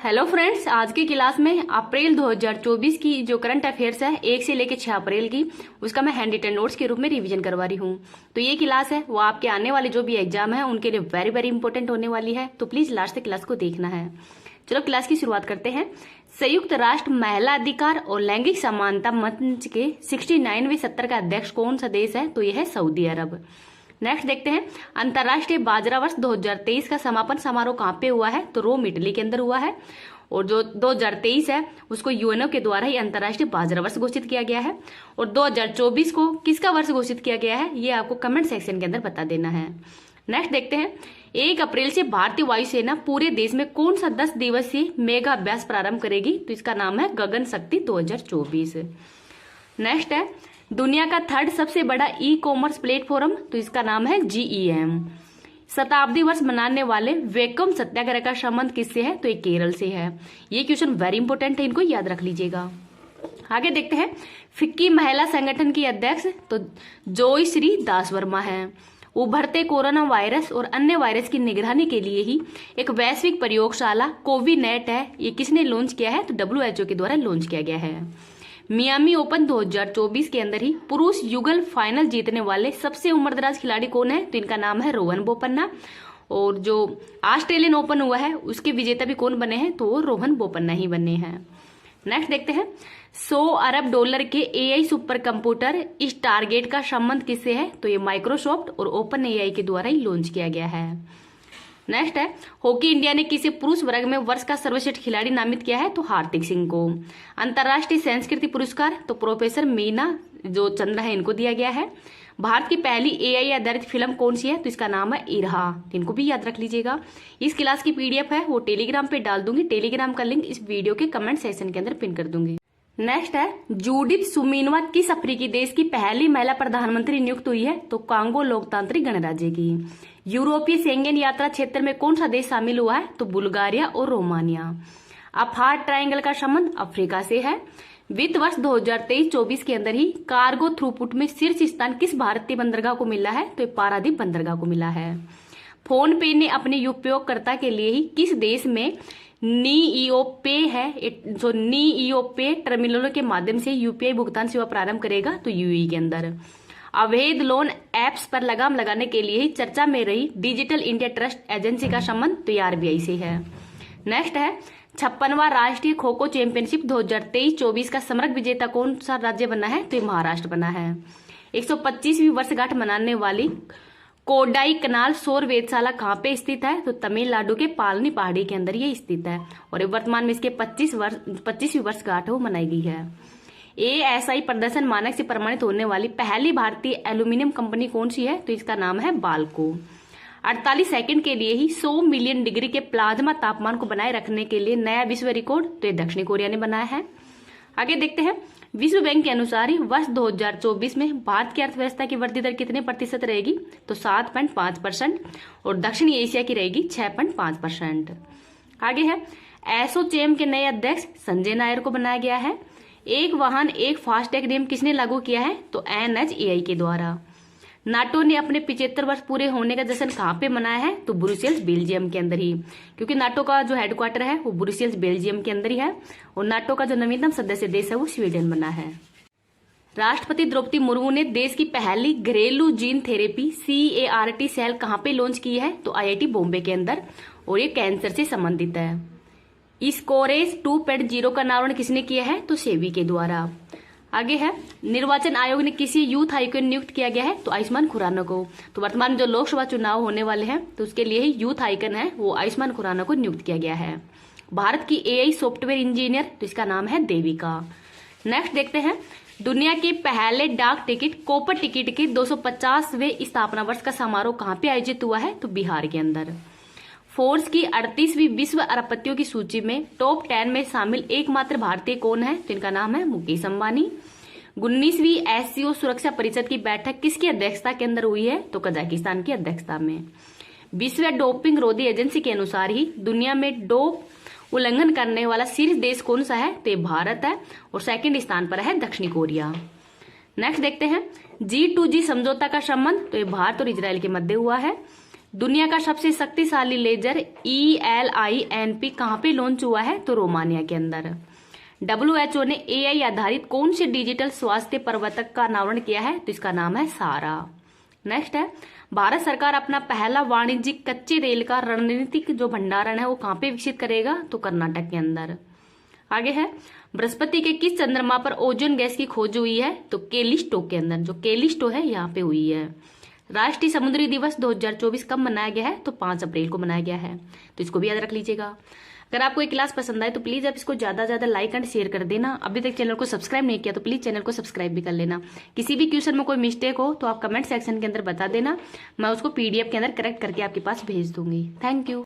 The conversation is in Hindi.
हेलो फ्रेंड्स, आज की क्लास में अप्रैल 2024 की जो करंट अफेयर्स है 1 से लेकर 6 अप्रैल की, उसका मैं हैंड रिटन नोट्स के रूप में रिवीजन करवा रही हूँ। तो ये क्लास है वो आपके आने वाले जो भी एग्जाम है उनके लिए वेरी वेरी इंपॉर्टेंट होने वाली है, तो प्लीज लास्ट तक क्लास को देखना है। चलो क्लास की शुरुआत करते हैं। संयुक्त राष्ट्र महिला अधिकार और लैंगिक समानता मंच के 69वें सत्र का अध्यक्ष कौन सा देश है? तो यह है सऊदी अरब। नेक्स्ट देखते हैं, अंतर्राष्ट्रीय बाजरा वर्ष 2023 का समापन समारोह कहाँ पे हुआ है? तो रोम इटली के अंदर हुआ है। और जो 2023 है उसको यूएनओ के द्वारा ही अंतर्राष्ट्रीय बाजरा वर्ष घोषित किया गया है। और 2024 को किसका वर्ष घोषित किया गया है ये आपको कमेंट सेक्शन के अंदर बता देना है। नेक्स्ट देखते हैं, 1 अप्रैल से भारतीय वायुसेना पूरे देश में कौन सा 10 दिवसीय मेगा अभ्यास प्रारंभ करेगी? तो इसका नाम है गगन शक्ति 2024। नेक्स्ट है, दुनिया का 3rd सबसे बड़ा ई कॉमर्स प्लेटफॉर्म, तो इसका नाम है GEM। शताब्दी वर्ष मनाने वाले वैकोम सत्याग्रह का संबंध किससे है? तो ये केरल से है। ये क्वेश्चन वेरी इंपॉर्टेंट है, इनको याद रख लीजिएगा। आगे देखते हैं, फिक्की महिला संगठन की अध्यक्ष तो जोय श्री दास वर्मा है। उभरते कोरोना वायरस और अन्य वायरस की निगरानी के लिए ही एक वैश्विक प्रयोगशाला कोविनेट है, ये किसने लॉन्च किया है? तो WHO के द्वारा लॉन्च किया गया है। मियामी ओपन 2024 के अंदर ही पुरुष युगल फाइनल जीतने वाले सबसे उम्रदराज खिलाड़ी कौन है? तो इनका नाम है रोहन बोपन्ना। और जो ऑस्ट्रेलियन ओपन हुआ है उसके विजेता भी कौन बने हैं? तो वो रोहन बोपन्ना ही बने हैं। नेक्स्ट देखते हैं, 100 अरब डॉलर के AI सुपर कंप्यूटर इस टारगेट का संबंध किससे है? तो ये माइक्रोसॉफ्ट और ओपन AI के द्वारा ही लॉन्च किया गया है। नेक्स्ट है, हॉकी इंडिया ने किसे पुरुष वर्ग में वर्ष का सर्वश्रेष्ठ खिलाड़ी नामित किया है? तो हार्दिक सिंह को। अंतर्राष्ट्रीय संस्कृति पुरस्कार तो प्रोफेसर मीना जो चंद्रा है इनको दिया गया है। भारत की पहली AI आधारित फिल्म कौन सी है? तो इसका नाम है इरहा, इनको भी याद रख लीजिएगा। इस क्लास की PDF है वो टेलीग्राम पे डाल दूंगी, टेलीग्राम का लिंक इस वीडियो के कमेंट सेक्शन के अंदर पिन कर दूंगी। नेक्स्ट है, जूडिथ सुमीनवा किस अफ्रीकी देश की पहली महिला प्रधानमंत्री नियुक्त हुई है? तो कांगो लोकतांत्रिक गणराज्य की। यूरोपीय शेंगेन यात्रा क्षेत्र में कौन सा देश शामिल हुआ है? तो बुल्गारिया और रोमानिया। अफार ट्रायंगल का संबंध अफ्रीका से है। वित्त वर्ष 2023-24 के अंदर ही कार्गो थ्रूपुट में शीर्ष स्थान किस भारतीय बंदरगाह को मिला है? तो पारादीप बंदरगाह को मिला है। फोन पे ने अपने उपयोगकर्ता के लिए ही किस देश में नीईओ पे है जो नीईओ पे टर्मिनलों के माध्यम से UPI भुगतान सेवा प्रारंभ करेगा? तो UAE के अंदर। अवैध लोन एप्स पर लगाम लगाने के लिए ही चर्चा में रही डिजिटल इंडिया ट्रस्ट एजेंसी का संबंध तो RBI से है। नेक्स्ट है, 56वां राष्ट्रीय खो खो चैंपियनशिप 2023-24 का समग्र विजेता कौन सा राज्य बना है? तो महाराष्ट्र बना है। 125वीं वर्षगांठ मनाने वाली कोडाई कनाल सौर वेधशाला कहाँ पे स्थित है? तो तमिलनाडु के पालनी पहाड़ी के अंदर ये स्थित है। और वर्तमान में इसके 25वीं वर्षगांठ वो मनाई गई है। ASI प्रदर्शन मानक से प्रमाणित होने वाली पहली भारतीय एल्यूमिनियम कंपनी कौन सी है? तो इसका नाम है बाल्को। 48 सेकंड के लिए ही 100 मिलियन डिग्री के प्लाज्मा तापमान को बनाए रखने के लिए नया विश्व रिकॉर्ड तो दक्षिण कोरिया ने बनाया है। आगे देखते हैं, विश्व बैंक के अनुसार ही वर्ष 2024 में भारत की अर्थव्यवस्था की वृद्धि दर कितने प्रतिशत रहेगी? तो 7.5% और दक्षिणी एशिया की रहेगी 6.5%। आगे है, एसोचैम के नए अध्यक्ष संजय नायर को बनाया गया है। एक वाहन एक फास्टैग नियम किसने लागू किया है? तो NHAI के द्वारा। नाटो ने अपने 75 वर्ष पूरे होने का जश्न कहाँ पे मनाया है? तो ब्रुसेल्स बेल्जियम के अंदर ही, क्योंकि नाटो का जो हेडक्वार्टर है वो ब्रुसेल्स बेल्जियम के अंदर ही है। और नाटो का जो नवीनतम सदस्य देश है वो स्वीडन बना है। राष्ट्रपति द्रौपदी मुर्मू ने देश की पहली घरेलू जीन थेरेपी CAR-T सेल कहाँ पे लॉन्च की है? तो IIT बॉम्बे के अंदर, और ये कैंसर से संबंधित है। स्कोरेज 2.0 का नामकरण किसने किया है? तो सेबी के द्वारा। आगे है, निर्वाचन आयोग ने किसी यूथ आइकन नियुक्त किया गया है? तो आयुष्मान खुराना को। तो वर्तमान में जो लोकसभा चुनाव होने वाले हैं तो उसके लिए ही यूथ आइकन है वो आयुष्मान खुराना को नियुक्त किया गया है। भारत की AI सॉफ्टवेयर इंजीनियर तो इसका नाम है देविका। नेक्स्ट देखते हैं, दुनिया के पहले डाक टिकट कॉपर टिकट के 250वें स्थापना वर्ष का समारोह कहाँ पे आयोजित हुआ है? तो बिहार के अंदर। फोर्ब्स की 38वीं विश्व अरबपतियों की सूची में टॉप 10 में शामिल एकमात्र भारतीय कौन है? तो इनका नाम है मुकेश अंबानी। 19वीं SCO सुरक्षा परिषद की बैठक किसकी अध्यक्षता के अंदर हुई है? तो कजाकिस्तान की अध्यक्षता में। विश्व डोपिंग रोधी एजेंसी के अनुसार ही दुनिया में डोप उल्लंघन करने वाला शीर्ष देश कौन सा है? तो भारत है। और सेकंड स्थान पर है दक्षिण कोरिया। नेक्स्ट देखते हैं, G2G समझौता का संबंध तो भारत और इजराइल के मध्य हुआ है। दुनिया का सबसे शक्तिशाली लेजर ELINP कहाँ पे लॉन्च हुआ है? तो रोमानिया के अंदर। WHO ने AI आधारित कौन से डिजिटल स्वास्थ्य प्रवर्तक का अनावरण किया है? तो इसका नाम है सारा। नेक्स्ट है, भारत सरकार अपना पहला वाणिज्यिक कच्चे तेल का रणनीतिक जो भंडारण है वो कहाँ पे विकसित करेगा? तो कर्नाटक के अंदर। आगे है, बृहस्पति के किस चंद्रमा पर ओजोन गैस की खोज हुई है? तो केलिस्टो के अंदर, जो केलिस्टो है यहाँ पे हुई है। राष्ट्रीय समुद्री दिवस 2024 कब मनाया गया है? तो 5 अप्रैल को मनाया गया है, तो इसको भी याद रख लीजिएगा। अगर आपको ये क्लास पसंद आए तो प्लीज आप इसको ज्यादा ज्यादा लाइक एंड शेयर कर देना। अभी तक चैनल को सब्सक्राइब नहीं किया तो प्लीज चैनल को सब्सक्राइब भी कर लेना। किसी भी क्वेश्चन में कोई मिस्टेक हो तो आप कमेंट सेक्शन के अंदर बता देना, मैं उसको PDF के अंदर करेक्ट करके आपके पास भेज दूंगी। Thank you.